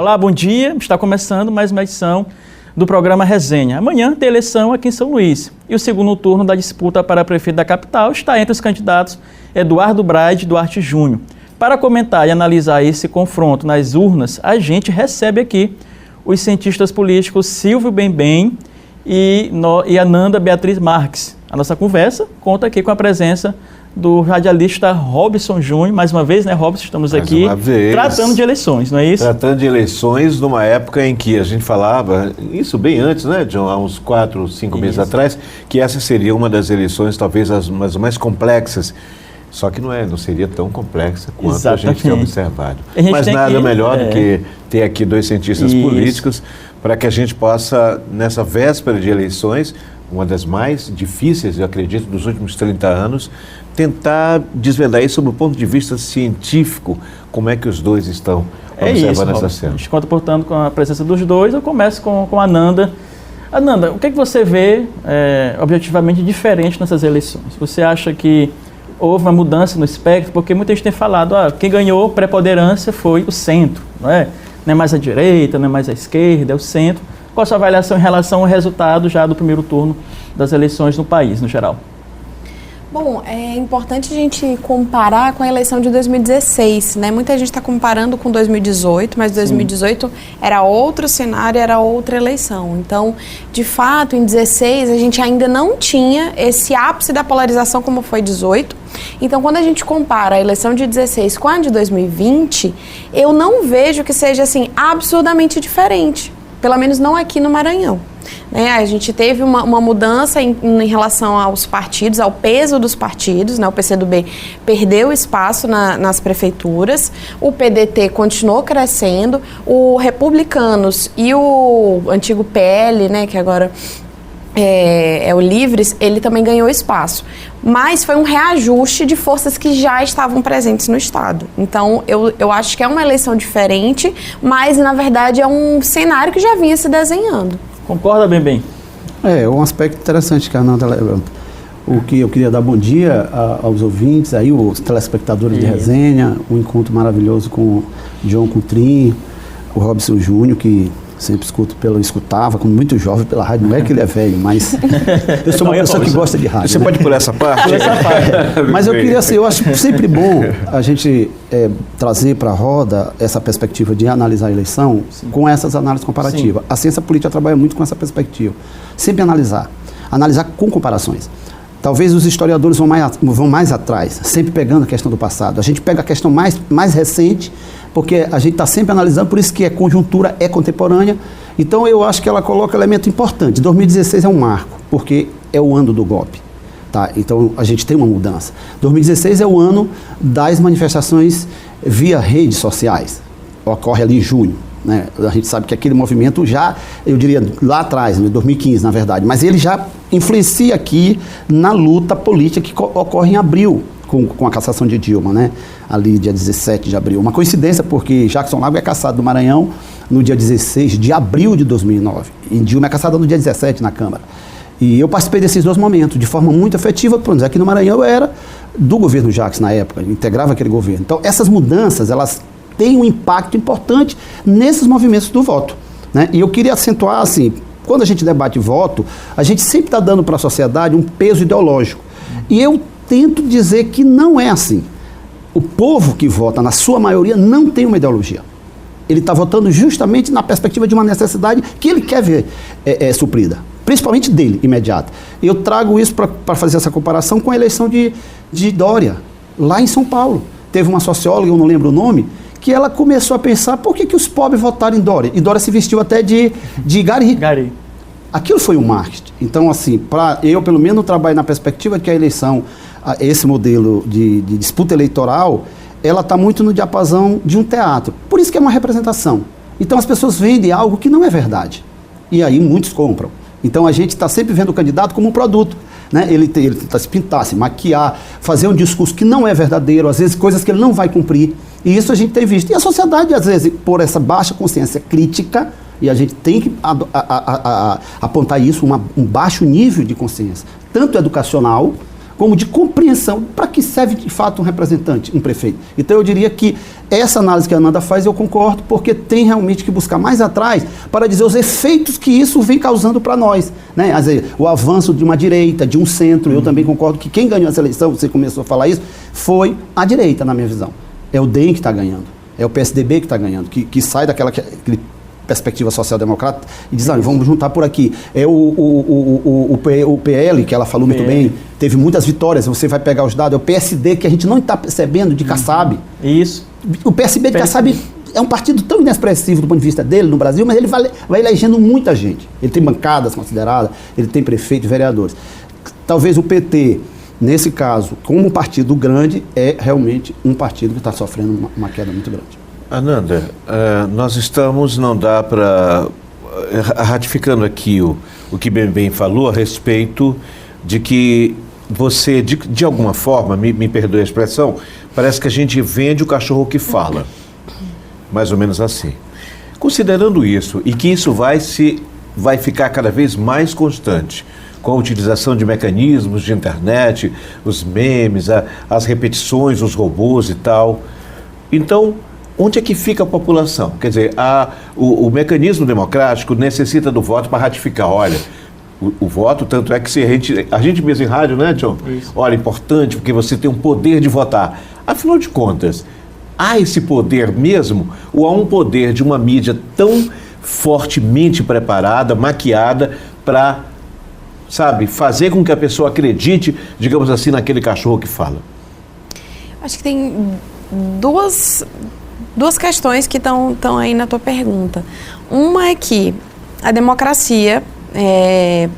Olá, bom dia. Está começando mais uma edição do programa Resenha. Amanhã tem eleição aqui em São Luís. E o segundo turno da disputa para prefeito da capital está entre os candidatos Eduardo Braide e Duarte Júnior. Para comentar e analisar esse confronto nas urnas, a gente recebe aqui os cientistas políticos Silvio Bembem e Ananda Beatriz Marques. A nossa conversa conta aqui com a presença do radialista Robson Júnior. Mais uma vez, né, Robson? Estamos aqui tratando de eleições, não é isso? Tratando de eleições numa época em que a gente falava, isso bem antes, né, John, há uns 4, 5 meses atrás, que essa seria uma das eleições talvez as mais complexas. Só que não seria tão complexa quanto Exatamente. A gente tem observado. Mas nada melhor do que ter aqui dois cientistas políticos para que a gente possa, nessa véspera de eleições, uma das mais difíceis, eu acredito, dos últimos 30 anos, tentar desvendar isso sob o ponto de vista científico, como é que os dois estão observando essa cena. A gente conta, portanto, com a presença dos dois. Eu começo com a Ananda. Ananda, o que é que você vê objetivamente diferente nessas eleições? Você acha que houve uma mudança no espectro? Porque muita gente tem falado, quem ganhou preponderância foi o centro, não é? Não é mais a direita, não é mais a esquerda, é o centro. Qual a sua avaliação em relação ao resultado já do primeiro turno das eleições no país, no geral? Bom, é importante a gente comparar com a eleição de 2016, né? Muita gente está comparando com 2018, mas 2018 era outro cenário, era outra eleição. Então, de fato, em 2016 a gente ainda não tinha esse ápice da polarização como foi em 2018. Então, quando a gente compara a eleição de 2016 com a de 2020, eu não vejo que seja assim absurdamente diferente. Pelo menos não aqui no Maranhão. Né? A gente teve uma mudança em relação aos partidos, ao peso dos partidos, né? O PCdoB perdeu espaço nas prefeituras, o PDT continuou crescendo, o Republicanos e o antigo PL, né, que agora é o Livres, ele também ganhou espaço. Mas foi um reajuste de forças que já estavam presentes no Estado. Então, eu acho que é uma eleição diferente, mas, na verdade, é um cenário que já vinha se desenhando. Concorda, Bembem? Um aspecto interessante que a Ananda levanta. O que eu queria dar bom dia aos ouvintes, aí, os telespectadores de resenha, um encontro maravilhoso com o John Coutrinho, o Robson Júnior, que sempre escutava, como muito jovem pela rádio. Não é que ele é velho, mas eu sou uma pessoa que gosta de rádio. Você pode pular essa parte? Mas eu queria, assim, eu acho sempre bom a gente trazer para a roda essa perspectiva de analisar a eleição com essas análises comparativas. A ciência política trabalha muito com essa perspectiva. Sempre analisar com comparações. Talvez os historiadores vão mais atrás, sempre pegando a questão do passado. A gente pega a questão mais recente, porque a gente está sempre analisando, por isso que conjuntura é contemporânea. Então eu acho que ela coloca elemento importante. 2016 é um marco, porque é o ano do golpe. Tá? Então a gente tem uma mudança. 2016 é o ano das manifestações via redes sociais. Ocorre ali em junho. Né? A gente sabe que aquele movimento já, eu diria, lá atrás, em 2015, na verdade, mas ele já influencia aqui na luta política que ocorre em abril, com a cassação de Dilma, né? Ali dia 17 de abril. Uma coincidência, porque Jackson Lago é cassado do Maranhão no dia 16 de abril de 2009, e Dilma é cassada no dia 17 na Câmara. E eu participei desses dois momentos de forma muito efetiva, por exemplo, aqui no Maranhão eu era do governo Jackson na época, integrava aquele governo. Então essas mudanças, elas têm um impacto importante nesses movimentos do voto, né? E eu queria acentuar, assim, quando a gente debate voto, a gente sempre está dando para a sociedade um peso ideológico. E eu tento dizer que não é assim. O povo que vota, na sua maioria, não tem uma ideologia. Ele está votando justamente na perspectiva de uma necessidade que ele quer ver suprida, principalmente dele, imediata. Eu trago isso para fazer essa comparação com a eleição de Dória, lá em São Paulo. Teve uma socióloga, eu não lembro o nome, que ela começou a pensar por que os pobres votaram em Dória. E Dória se vestiu até de gari. Aquilo foi um marketing. Então, assim, eu pelo menos trabalho na perspectiva de que a eleição, esse modelo de disputa eleitoral, ela está muito no diapasão de um teatro. Por isso que é uma representação. Então as pessoas vendem algo que não é verdade. E aí muitos compram. Então a gente está sempre vendo o candidato como um produto. Né? Ele tenta se pintar, se maquiar, fazer um discurso que não é verdadeiro, às vezes coisas que ele não vai cumprir. E isso a gente tem visto. E a sociedade, às vezes, por essa baixa consciência crítica, e a gente tem que apontar isso, um baixo nível de consciência, tanto educacional como de compreensão para que serve de fato um representante, um prefeito. Então eu diria que essa análise que a Ananda faz, eu concordo, porque tem realmente que buscar mais atrás para dizer os efeitos que isso vem causando para nós, né? Quer dizer, o avanço de uma direita, de um centro, eu também concordo que quem ganhou essa eleição, você começou a falar isso, foi a direita, na minha visão. É o DEM que está ganhando, é o PSDB que está ganhando, que sai daquela perspectiva social-democrata e diz, vamos juntar por aqui. É o PL, que ela falou muito bem, teve muitas vitórias, você vai pegar os dados, é o PSD, que a gente não está percebendo, de Kassab. Isso. O PSB de Kassab é um partido tão inexpressivo do ponto de vista dele no Brasil, mas ele vai elegendo muita gente. Ele tem bancadas consideradas, ele tem prefeitos, vereadores. Talvez o PT, nesse caso, como um partido grande, é realmente um partido que está sofrendo uma queda muito grande. Ananda, nós estamos, não dá para... ratificando aqui o que bem falou a respeito de que você, de alguma forma, me perdoe a expressão, parece que a gente vende o cachorro que fala. Mais ou menos assim. Considerando isso, e que isso vai ficar cada vez mais constante, com a utilização de mecanismos de internet, os memes, as repetições, os robôs e tal. Então, onde é que fica a população? Quer dizer, o mecanismo democrático necessita do voto para ratificar. Olha, o voto, tanto é que se a gente mesmo em rádio, né, John? Isso. Olha, importante porque você tem o poder de votar. Afinal de contas, há esse poder mesmo? Ou há um poder de uma mídia tão fortemente preparada, maquiada, para, fazer com que a pessoa acredite, digamos assim, naquele cachorro que fala? Acho que tem duas questões que estão aí na tua pergunta. Uma é que a democracia,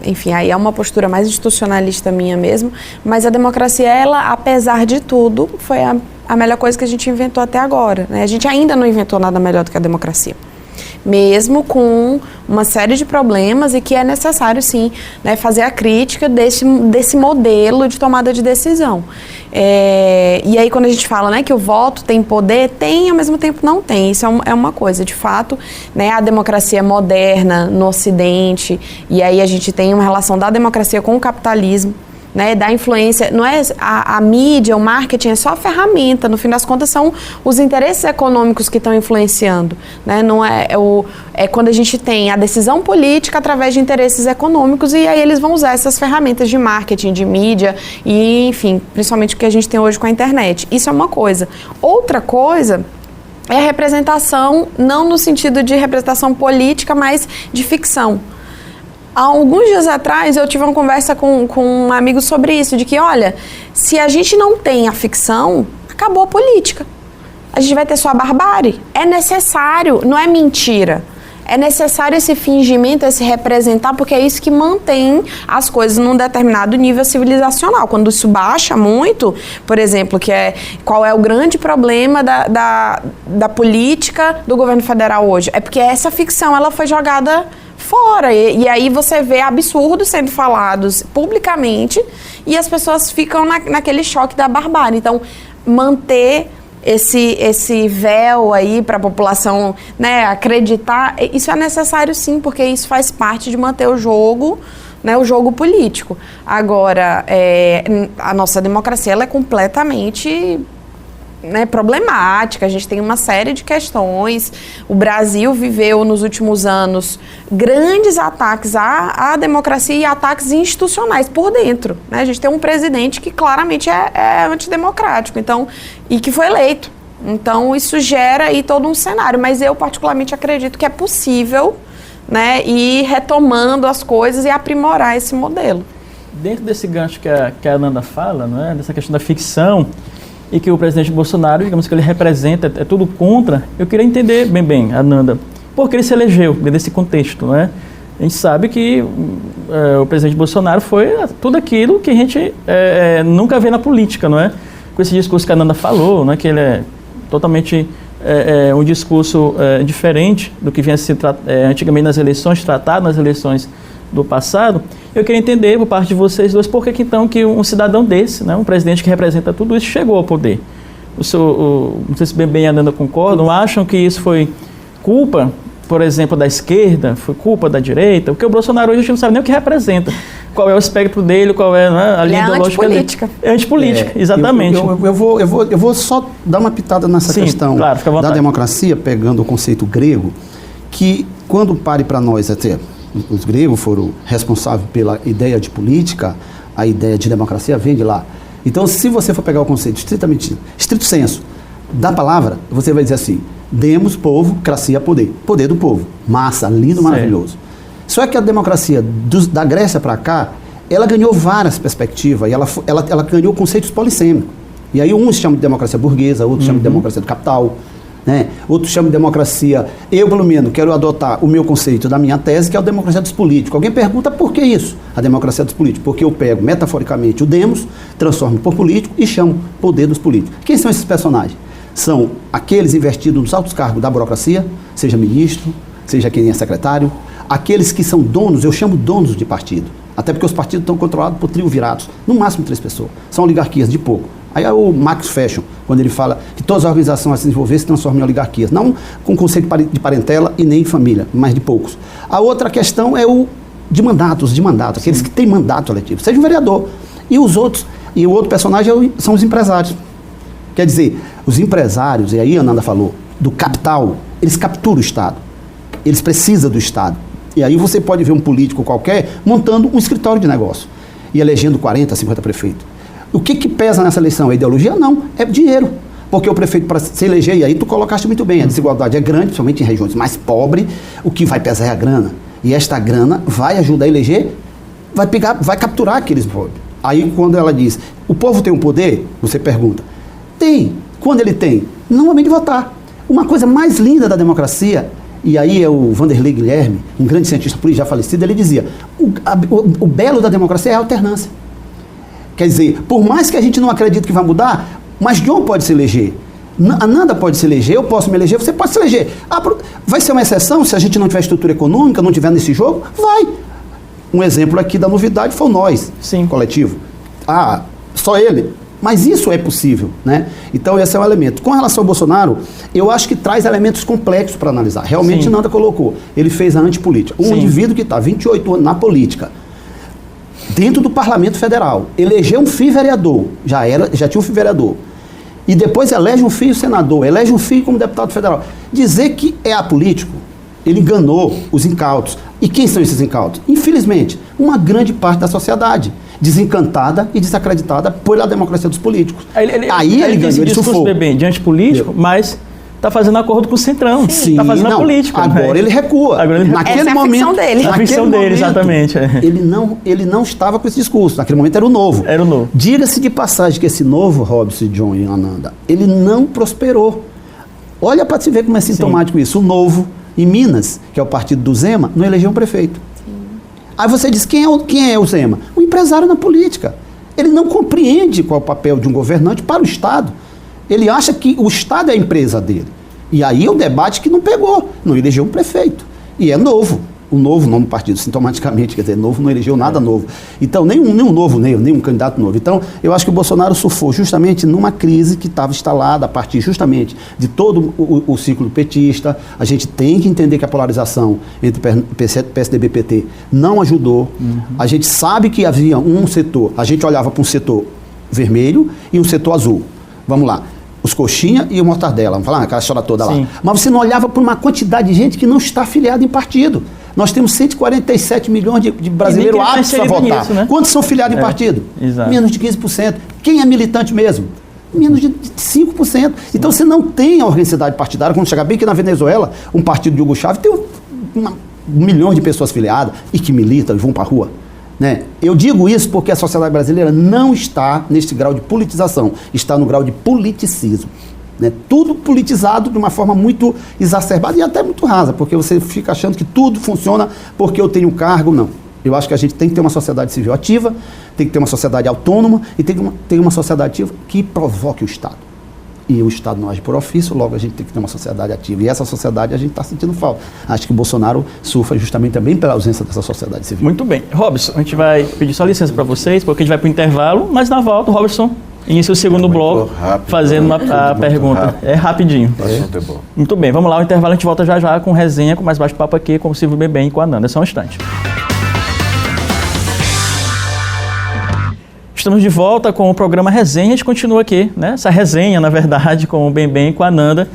enfim, aí é uma postura mais institucionalista minha mesmo, mas a democracia, ela, apesar de tudo, foi a melhor coisa que a gente inventou até agora, né? A gente ainda não inventou nada melhor do que a democracia. Mesmo com uma série de problemas e que é necessário, sim, né, fazer a crítica desse modelo de tomada de decisão. E aí, quando a gente fala, né, que o voto tem poder, tem, ao mesmo tempo não tem. Isso é uma coisa. De fato, né, a democracia moderna no Ocidente, e aí a gente tem uma relação da democracia com o capitalismo, né, da influência, não é a mídia, o marketing é só a ferramenta, no fim das contas são os interesses econômicos que estão influenciando, né, não é quando a gente tem a decisão política através de interesses econômicos e aí eles vão usar essas ferramentas de marketing, de mídia e, enfim, principalmente o que a gente tem hoje com a internet. Isso é uma coisa. Outra coisa é a representação, não no sentido de representação política, mas de ficção. Há alguns dias atrás eu tive uma conversa com um amigo sobre isso, de que, olha, se a gente não tem a ficção, acabou a política. A gente vai ter só a barbárie. É necessário, não é mentira. É necessário esse fingimento, esse representar, porque é isso que mantém as coisas num determinado nível civilizacional. Quando isso baixa muito, por exemplo, qual é o grande problema da política do governo federal hoje? É porque essa ficção ela foi jogada fora, e aí você vê absurdos sendo falados publicamente e as pessoas ficam naquele choque da barbárie. Então, manter esse véu aí para a população, né, acreditar, isso é necessário sim, porque isso faz parte de manter o jogo, né, o jogo político. Agora, a nossa democracia ela é completamente, né, problemática, a gente tem uma série de questões. O Brasil viveu nos últimos anos grandes ataques à democracia e ataques institucionais por dentro, né? A gente tem um presidente que claramente é antidemocrático, então, e que foi eleito. Então isso gera aí todo um cenário, mas eu particularmente acredito que é possível, né, ir retomando as coisas e aprimorar esse modelo. Dentro desse gancho que a Ananda fala, né, dessa questão da ficção, e que o presidente Bolsonaro, digamos que ele representa, é tudo contra, eu queria entender bem, Ananda, por que ele se elegeu dentro desse contexto, não é? A gente sabe que o presidente Bolsonaro foi tudo aquilo que a gente nunca vê na política, não é? Com esse discurso que a Ananda falou, não é? Que ele é totalmente um discurso diferente do que vinha se antigamente nas eleições, tratado nas eleições do passado. Eu queria entender por parte de vocês dois por que então que um cidadão desse, né, um presidente que representa tudo isso, chegou ao poder. Não sei se bem a Ananda concordam, acham que isso foi culpa, por exemplo, da esquerda, foi culpa da direita? Porque o Bolsonaro hoje a gente não sabe nem o que representa. qual é o espectro dele, qual é, né, a linha ideológica dele. É Antipolítica, exatamente. Eu vou só dar uma pitada nessa questão da democracia, pegando o conceito grego, que quando pare para nós até, os gregos foram responsáveis pela ideia de política, a ideia de democracia vem de lá. Então, se você for pegar o conceito estrito senso, da palavra, você vai dizer assim, demos, povo, cracia, poder. Poder do povo. Massa, lindo, maravilhoso. Só que a democracia da Grécia para cá, ela ganhou várias perspectivas, e ela ganhou conceitos polissêmicos. E aí uns chamam de democracia burguesa, outros chamam de democracia do capital, né? Outros chamam de democracia... Eu, pelo menos, quero adotar o meu conceito da minha tese, que é a democracia dos políticos. Alguém pergunta por que isso? A democracia dos políticos. Porque eu pego, metaforicamente, o demos, transformo por político e chamo poder dos políticos. Quem são esses personagens? São aqueles investidos nos altos cargos da burocracia, seja ministro, seja quem é secretário, aqueles que são donos, eu chamo donos de partido, até porque os partidos estão controlados por triunviratos, no máximo 3 pessoas, são oligarquias de pouco. Aí é o Max Fashion, quando ele fala que todas as organizações a se desenvolver se transformam em oligarquias, não com conceito de parentela e nem família, mas de poucos. A outra questão é o de mandatos, aqueles que têm mandato eletivo, seja um vereador. E os outros, e o outro personagem são os empresários. Quer dizer, os empresários, e aí a Ananda falou, do capital, eles capturam o Estado. Eles precisam do Estado. E aí você pode ver um político qualquer montando um escritório de negócio e elegendo 40, 50 prefeitos. O que pesa nessa eleição? A ideologia? Não, é dinheiro. Porque o prefeito, para se eleger, e aí tu colocaste muito bem, a desigualdade é grande, principalmente em regiões mais pobres, o que vai pesar é a grana. E esta grana vai ajudar a eleger, vai capturar aqueles pobres. Aí quando ela diz, o povo tem um poder, você pergunta, tem. Quando ele tem? Não é bem de votar. Uma coisa mais linda da democracia, e aí é o Vanderlei Guilherme, um grande cientista político já falecido, ele dizia, o belo da democracia é a alternância. Quer dizer, por mais que a gente não acredite que vai mudar, mas John pode se eleger, a Nanda pode se eleger, eu posso me eleger, você pode se eleger. Vai ser uma exceção se a gente não tiver estrutura econômica, não tiver nesse jogo? Vai. Um exemplo aqui da novidade foi o Nós, coletivo. Só ele. Mas isso é possível, né? Então esse é um elemento. Com relação ao Bolsonaro, eu acho que traz elementos complexos para analisar. Realmente Nanda colocou. Ele fez a antipolítica. Um indivíduo que está 28 anos na política, dentro do Parlamento Federal, elegeu um filho vereador, já tinha um filho vereador, e depois elege um filho senador, elege um filho como deputado federal. Dizer que é apolítico, ele enganou os incautos. E quem são esses incautos? Infelizmente, uma grande parte da sociedade, desencantada e desacreditada pela democracia dos políticos. Aí ele ganhou, ele sufocou. De antipolítico, mas está fazendo acordo com o Centrão. Está fazendo a política. Agora ele recua. Naquele momento, a ficção dele, exatamente. Ele não estava com esse discurso. Naquele momento era o novo. Era o novo. Diga-se de passagem que esse novo, Robson, John e Ananda, ele não prosperou. Olha para se ver como é sintomático isso. O novo, em Minas, que é o partido do Zema, não elegeu um prefeito. Aí você diz, quem é o Zema? Um empresário na política. Ele não compreende qual é o papel de um governante para o Estado. Ele acha que o Estado é a empresa dele. E aí é o debate que não pegou, não elegeu um prefeito. E é novo. O novo nome do partido, sintomaticamente, quer dizer, novo não elegeu nada novo. Então, nenhum novo, nenhum candidato novo. Então, eu acho que o Bolsonaro surfou justamente numa crise que estava instalada a partir justamente de todo o ciclo petista. A gente tem que entender que a polarização entre PSDB e PT não ajudou. A gente sabe que havia um setor, a gente olhava para um setor vermelho e um setor azul. Vamos lá. Os coxinha e o mortadela, vamos falar aquela história toda lá. Mas você não olhava para uma quantidade de gente que não está afiliada em partido. Nós temos 147 milhões de brasileiros aptos a votar. Nisso, né? Quantos são filiados em partido? Exato. Menos de 15%. Quem é militante mesmo? Menos de 5%. Então você não tem a organicidade partidária. Quando chegar bem que na Venezuela, um partido de Hugo Chávez tem 1 milhão de pessoas filiadas e que militam e vão para a rua. Né? Eu digo isso porque a sociedade brasileira não está neste grau de politização, está no grau de politicismo. Né? Tudo politizado de uma forma muito exacerbada e até muito rasa, porque você fica achando que tudo funciona porque eu tenho cargo. Não. Eu acho que a gente tem que ter uma sociedade civil ativa, tem que ter uma sociedade autônoma e tem que ter uma sociedade ativa que provoque o Estado. E o Estado não age por ofício, logo a gente tem que ter uma sociedade ativa. E essa sociedade a gente está sentindo falta. Acho que o Bolsonaro sofre justamente também pela ausência dessa sociedade civil. Muito bem. Robson, a gente vai pedir só licença para vocês, porque a gente vai para o intervalo, mas na volta o Robson inicia o segundo bloco rápido, fazendo a pergunta. Rápido. É rapidinho. O assunto é bom. Muito bem, vamos lá, o intervalo a gente volta já com resenha, com mais bate-papo aqui, com o Silvio Bebem e com a Ananda. Só um instante. Estamos de volta com o programa Resenha. A gente continua aqui, né? Essa resenha, na verdade, com o Bem e com a Nanda.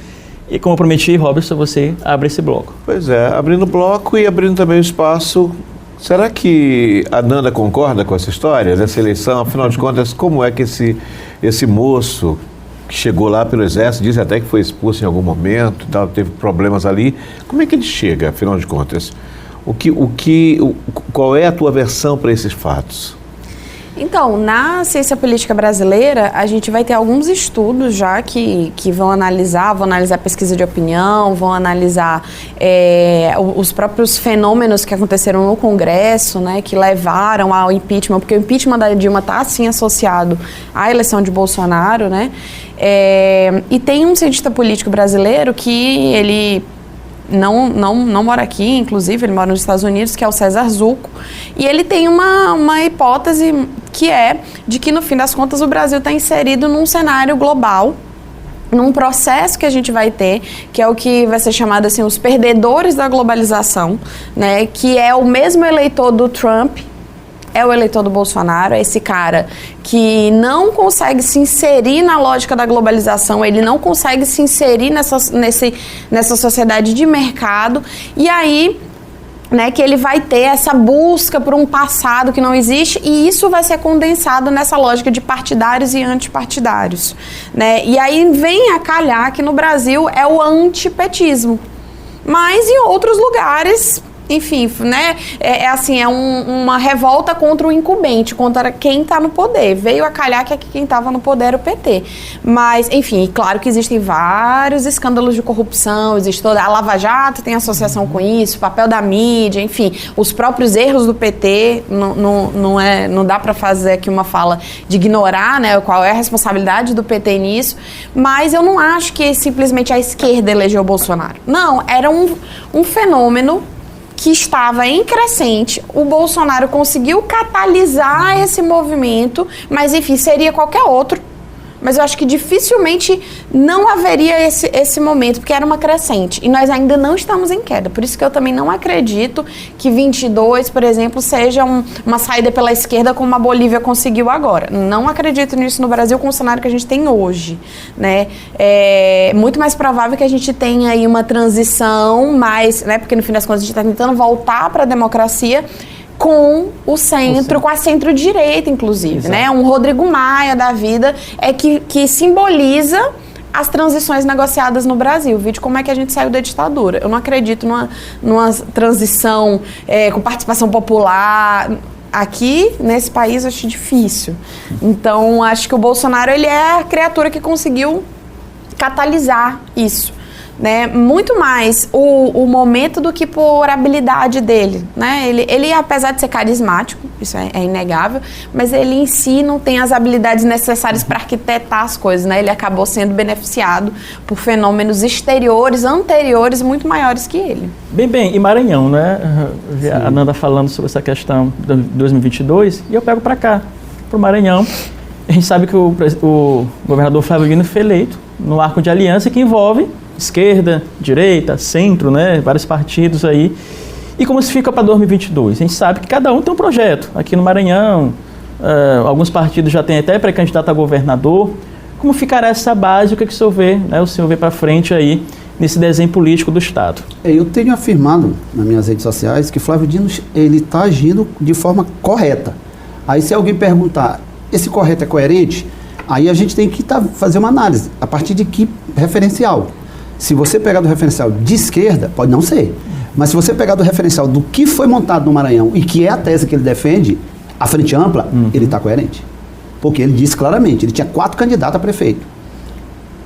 E como eu prometi, Robson, você abre esse bloco. Pois é, abrindo o bloco e abrindo também o espaço. Será que a Nanda concorda com essa história dessa eleição? Afinal de contas, como é que esse moço que chegou lá pelo Exército, diz até que foi expulso em algum momento, tal, teve problemas ali, como é que ele chega, afinal de contas? Qual é a tua versão para esses fatos? Então, na ciência política brasileira, a gente vai ter alguns estudos já que vão analisar pesquisa de opinião, vão analisar os próprios fenômenos que aconteceram no Congresso, né, que levaram ao impeachment, porque o impeachment da Dilma está, sim, associado à eleição de Bolsonaro, né, e tem um cientista político brasileiro que ele não mora aqui, inclusive, ele mora nos Estados Unidos, que é o César Zucco, e ele tem uma hipótese que é de que, no fim das contas, o Brasil está inserido num cenário global, num processo que a gente vai ter, que é o que vai ser chamado assim, os perdedores da globalização, né, que é o mesmo eleitor do Trump, é o eleitor do Bolsonaro, é esse cara que não consegue se inserir na lógica da globalização, ele não consegue se inserir nessa sociedade de mercado, e aí, né, que ele vai ter essa busca por um passado que não existe, e isso vai ser condensado nessa lógica de partidários e antipartidários, né? E aí vem a calhar que no Brasil é o antipetismo, mas em outros lugares, enfim, né, uma revolta contra o incumbente, contra quem está no poder. Veio a calhar que quem estava no poder era o PT. Mas, enfim, claro que existem vários escândalos de corrupção, existe toda a Lava Jato, tem associação com isso, o papel da mídia, enfim, os próprios erros do PT, não dá para fazer aqui uma fala de ignorar, né, qual é a responsabilidade do PT nisso, mas eu não acho que simplesmente a esquerda elegeu o Bolsonaro. Não, era um fenômeno que estava em crescente, o Bolsonaro conseguiu catalisar esse movimento, mas enfim, seria qualquer outro, mas eu acho que dificilmente não haveria esse momento, porque era uma crescente, e nós ainda não estamos em queda, por isso que eu também não acredito que 22, por exemplo, seja uma saída pela esquerda como a Bolívia conseguiu agora. Não acredito nisso no Brasil com o cenário que a gente tem hoje, né? É muito mais provável que a gente tenha aí uma transição mais, né, porque no fim das contas a gente está tentando voltar para a democracia, com o centro, com a centro-direita, inclusive, exato, né? Um Rodrigo Maia da vida que simboliza as transições negociadas no Brasil. Vídeo como é que a gente saiu da ditadura. Eu não acredito numa transição com participação popular. Aqui, nesse país, eu acho difícil. Então, acho que o Bolsonaro, ele é a criatura que conseguiu catalisar isso, né? Muito mais o momento do que por habilidade dele, né? Ele, apesar de ser carismático, isso é inegável, mas ele em si não tem as habilidades necessárias para arquitetar as coisas, né? Ele acabou sendo beneficiado por fenômenos exteriores, anteriores, muito maiores que ele. Bem, e Maranhão, né? A Nanda falando sobre essa questão de 2022, e eu pego para cá, para o Maranhão. A gente sabe que o governador Flávio Dino foi eleito no arco de aliança que envolve esquerda, direita, centro, né, vários partidos aí. E como se fica para 2022? A gente sabe que cada um tem um projeto. Aqui no Maranhão, alguns partidos já têm até pré-candidato a governador. Como ficará essa base? O que o senhor vê, né, o senhor vê para frente aí nesse desenho político do Estado? Eu tenho afirmado nas minhas redes sociais que Flávio Dino ele está agindo de forma correta. Aí se alguém perguntar, esse correto é coerente? Aí a gente tem que fazer uma análise. A partir de que referencial? Se você pegar do referencial de esquerda, pode não ser. Mas se você pegar do referencial do que foi montado no Maranhão e que é a tese que ele defende, a frente ampla, ele está coerente. Porque ele disse claramente, ele tinha 4 candidatos a prefeito.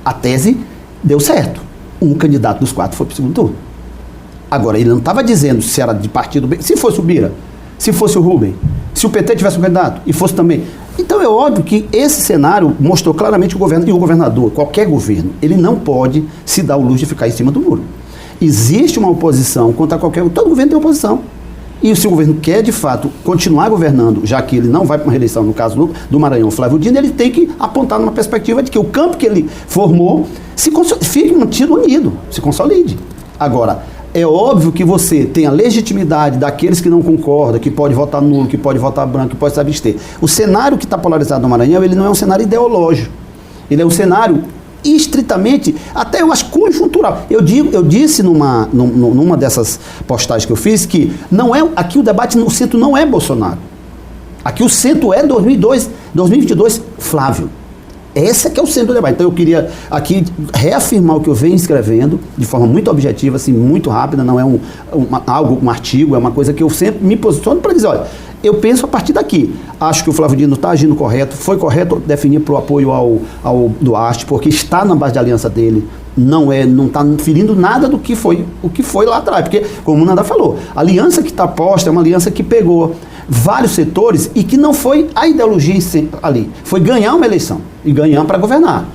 A tese deu certo. Um candidato dos 4 foi para o segundo turno. Agora, ele não estava dizendo se era de partido... Se fosse o Bira, se fosse o Rubem, se o PT tivesse um candidato e fosse também... Então é óbvio que esse cenário mostrou claramente o governo, e o governador, qualquer governo, ele não pode se dar o luxo de ficar em cima do muro. Existe uma oposição contra qualquer... Todo governo tem oposição. E se o governo quer, de fato, continuar governando, já que ele não vai para uma reeleição, no caso do Maranhão, Flávio Dino, ele tem que apontar numa perspectiva de que o campo que ele formou fique mantido unido, se consolide. Agora, é óbvio que você tem a legitimidade daqueles que não concordam, que pode votar nulo, que pode votar branco, que pode se abster. O cenário que está polarizado no Maranhão, ele não é um cenário ideológico. Ele é um cenário estritamente, até eu acho conjuntural. Eu disse numa dessas postagens que eu fiz que aqui o debate no centro não é Bolsonaro. Aqui o centro é 2022 Flávio. Esse que é o centro do debate. Então eu queria aqui reafirmar o que eu venho escrevendo de forma muito objetiva, assim, muito rápida, não é um artigo, é uma coisa que eu sempre me posiciono para dizer, olha, eu penso a partir daqui. Acho que o Flávio Dino está agindo correto, foi correto definir para o apoio ao Duarte, porque está na base de aliança dele, não está ferindo nada do que foi lá atrás, porque, como o Nanda falou, a aliança que está posta é uma aliança que pegou vários setores e que não foi a ideologia ali, foi ganhar uma eleição e ganhar para governar.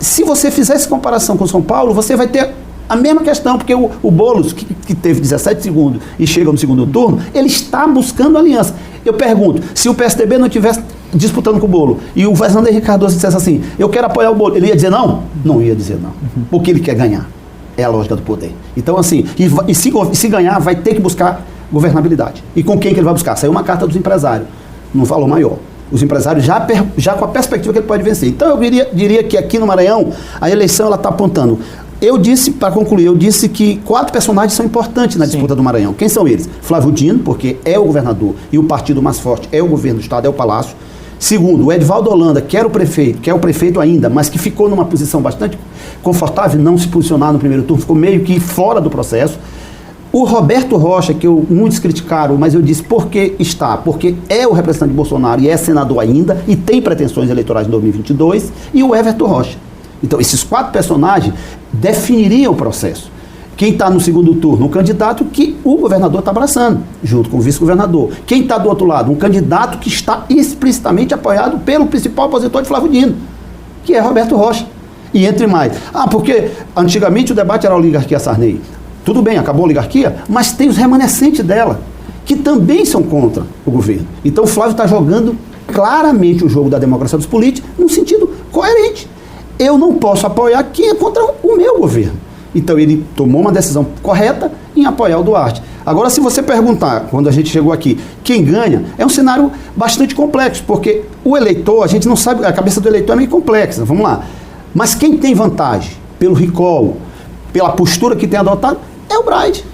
Se você fizer essa comparação com São Paulo, você vai ter a mesma questão, porque o Boulos, que teve 17 segundos e chega no segundo turno, ele está buscando aliança. Eu pergunto, se o PSDB não estivesse disputando com o Boulos e o Fernando Henrique Cardoso dissesse assim, eu quero apoiar o Boulos, ele ia dizer não? Não ia dizer não, porque ele quer ganhar. É a lógica do poder. Então, assim, se ganhar, vai ter que buscar governabilidade. E com quem que ele vai buscar? Saiu uma carta dos empresários, num valor maior. Os empresários já com a perspectiva que ele pode vencer. Então eu diria que aqui no Maranhão, a eleição está apontando. Para concluir, eu disse que 4 personagens são importantes na disputa do Maranhão. Quem são eles? Flávio Dino, porque é o governador e o partido mais forte é o governo do estado, é o Palácio. Segundo, o Edivaldo Holanda, que é o prefeito ainda, mas que ficou numa posição bastante confortável, não se posicionar no primeiro turno, ficou meio que fora do processo. O Roberto Rocha, que muitos criticaram, mas eu disse porque é o representante de Bolsonaro e é senador ainda e tem pretensões eleitorais em 2022, e o Everton Rocha. Então, esses 4 personagens definiriam o processo. Quem está no segundo turno? Um candidato que o governador está abraçando, junto com o vice-governador. Quem está do outro lado? Um candidato que está explicitamente apoiado pelo principal opositor de Flávio Dino, que é Roberto Rocha. E entre mais. Porque antigamente o debate era a oligarquia Sarney. Tudo bem, acabou a oligarquia, mas tem os remanescentes dela, que também são contra o governo. Então o Flávio está jogando claramente o jogo da democracia dos políticos num sentido coerente. Eu não posso apoiar quem é contra o meu governo. Então ele tomou uma decisão correta em apoiar o Duarte. Agora, se você perguntar, quando a gente chegou aqui, quem ganha, é um cenário bastante complexo, porque o eleitor, a gente não sabe, a cabeça do eleitor é meio complexa, vamos lá. Mas quem tem vantagem, pelo recall, pela postura que tem adotado, é o Braide.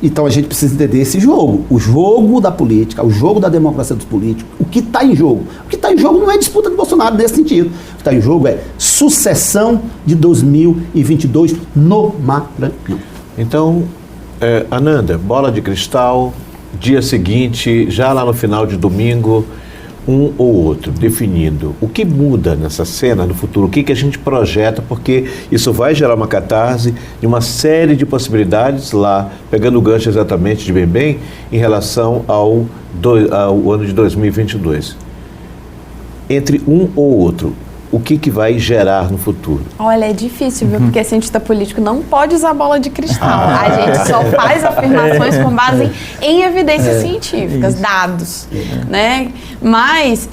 Então a gente precisa entender esse jogo, o jogo da política, o jogo da democracia dos políticos, o que está em jogo. O que está em jogo não é disputa de Bolsonaro nesse sentido. O que está em jogo é sucessão de 2022 no Maranhão. Então, Ananda, bola de cristal, dia seguinte, já lá no final de domingo, um ou outro, definindo o que muda nessa cena no futuro, o que a gente projeta, porque isso vai gerar uma catarse de uma série de possibilidades lá, pegando o gancho exatamente de bem em relação ao ano de 2022. Entre um ou outro, o que vai gerar no futuro? Olha, é difícil, viu? Porque cientista político não pode usar bola de cristal. A gente só faz afirmações com base em evidências científicas, dados, né? Mas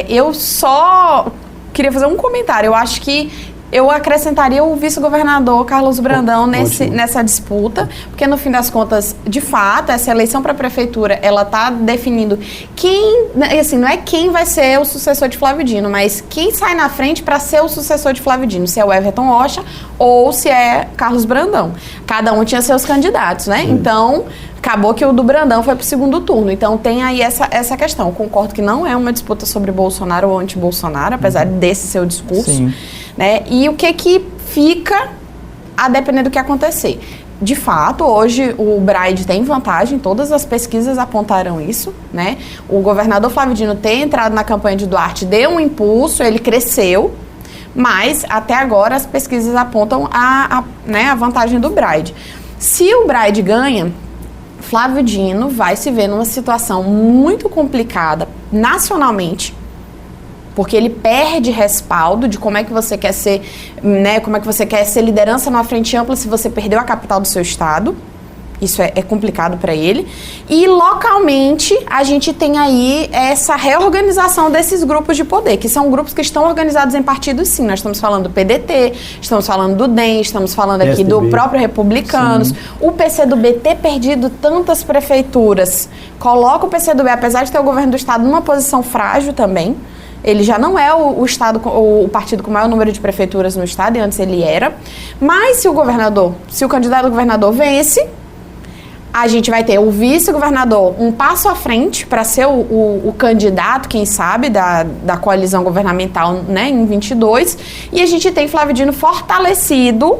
eu só queria fazer um comentário. Eu acho que eu acrescentaria o vice-governador Carlos Brandão nessa disputa, porque no fim das contas, de fato, essa eleição para a prefeitura, ela está definindo quem, assim, não é quem vai ser o sucessor de Flávio Dino, mas quem sai na frente para ser o sucessor de Flávio Dino, se é o Everton Rocha ou se é Carlos Brandão. Cada um tinha seus candidatos, né? Então, acabou que o do Brandão foi para o segundo turno. Então, tem aí essa questão. Eu concordo que não é uma disputa sobre Bolsonaro ou anti-Bolsonaro, apesar desse seu discurso. Sim. Né? E o que fica a depender do que acontecer. De fato, hoje o Braide tem vantagem, todas as pesquisas apontaram isso, né? O governador Flávio Dino ter entrado na campanha de Duarte deu um impulso, ele cresceu, mas até agora as pesquisas apontam a vantagem do Braide. Se o Braide ganha, Flávio Dino vai se ver numa situação muito complicada nacionalmente, porque ele perde respaldo de como é que você quer ser, né, como é que você quer ser liderança numa frente ampla se você perdeu a capital do seu estado. Isso é complicado para ele. E localmente a gente tem aí essa reorganização desses grupos de poder, que são grupos que estão organizados em partidos, sim. Nós estamos falando do PDT, estamos falando do DEM, estamos falando aqui do próprio Republicanos. Sim. O PCdoB ter perdido tantas prefeituras coloca o PCdoB, apesar de ter o governo do estado, numa posição frágil também. Ele já não é o estado, o partido com o maior número de prefeituras no estado, e antes ele era. Mas se o candidato a governador vence, a gente vai ter o vice-governador um passo à frente para ser o candidato, quem sabe, da coalizão governamental, né, em 22. E a gente tem Flávio Dino fortalecido,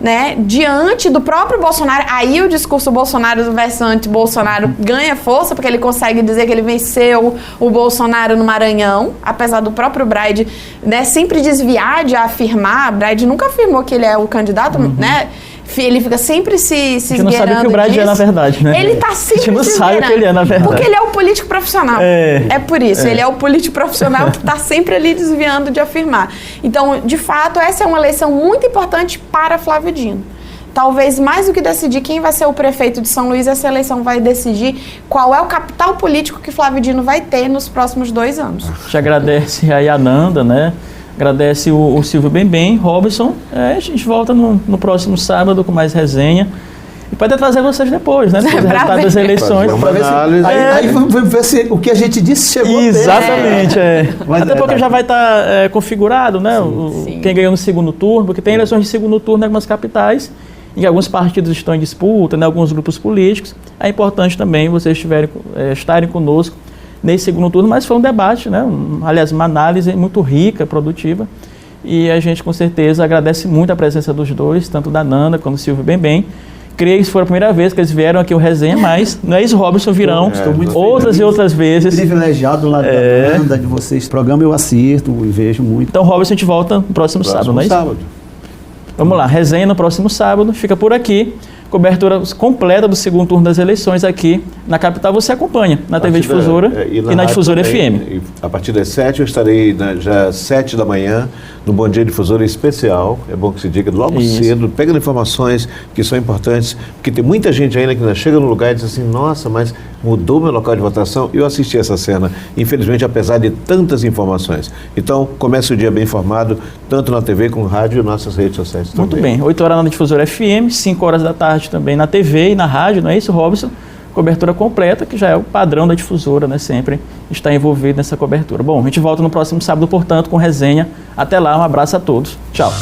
né, diante do próprio Bolsonaro. Aí o discurso Bolsonaro versus anti-Bolsonaro ganha força, porque ele consegue dizer que ele venceu o Bolsonaro no Maranhão, apesar do próprio Braide, né, sempre desviar de afirmar. Braide nunca afirmou que ele é o candidato, né? Ele fica sempre se esgueirando. A gente não sabe o que o Braide é, na verdade, né? Ele tá sempre se esgueirando. A gente não sabe o que ele é, na verdade. Porque ele é o político profissional. É por isso. Ele é o político profissional que está sempre ali desviando de afirmar. Então, de fato, essa é uma eleição muito importante para Flávio Dino. Talvez mais do que decidir quem vai ser o prefeito de São Luís, essa eleição vai decidir qual é o capital político que Flávio Dino vai ter nos próximos 2 anos. Te agradece aí a Nanda, né? Agradece o Silvio Bembem, Robson. A gente volta no próximo sábado com mais resenha. E pode trazer vocês depois, né? Depois do resultado das eleições. Aí vamos ver se o que a gente disse chegou. Exatamente, Até porque já vai estar configurado, né? Quem ganhou no segundo turno, porque tem eleições de segundo turno em algumas capitais, em que alguns partidos estão em disputa, né? Alguns grupos políticos. É importante também vocês estarem conosco nesse segundo turno, mas foi um debate, né? Aliás, uma análise muito rica, produtiva, e a gente com certeza agradece muito a presença dos dois, tanto da Nanda quanto do Silvio Bembem. Creio que foi a primeira vez que eles vieram aqui ao Resenha, mas não é isso, Robson, virão outras e outras vezes. Privilegiado lá da Nanda, de vocês. O programa eu assisto e vejo muito. Então, Robson, a gente volta no próximo sábado, não é isso? Vamos lá, Resenha no próximo sábado, fica por aqui. Cobertura completa do segundo turno das eleições aqui na capital, você acompanha na TV Difusora e na Difusora FM. A partir das 7 eu estarei já às 7 da manhã no Bom Dia Difusora especial, é bom que se diga, logo cedo, pegando informações que são importantes, porque tem muita gente ainda que ainda chega no lugar e diz assim, nossa, mas mudou meu local de votação. Eu assisti essa cena, infelizmente, apesar de tantas informações. Então, comece o dia bem informado, tanto na TV como no rádio e nossas redes sociais também. Muito bem, 8 horas na Difusora FM, 5 horas da tarde também na TV e na rádio, não é isso, Robson? Cobertura completa, que já é o padrão da Difusora, né? Sempre está envolvido nessa cobertura. Bom, a gente volta no próximo sábado, portanto, com resenha. Até lá, um abraço a todos. Tchau.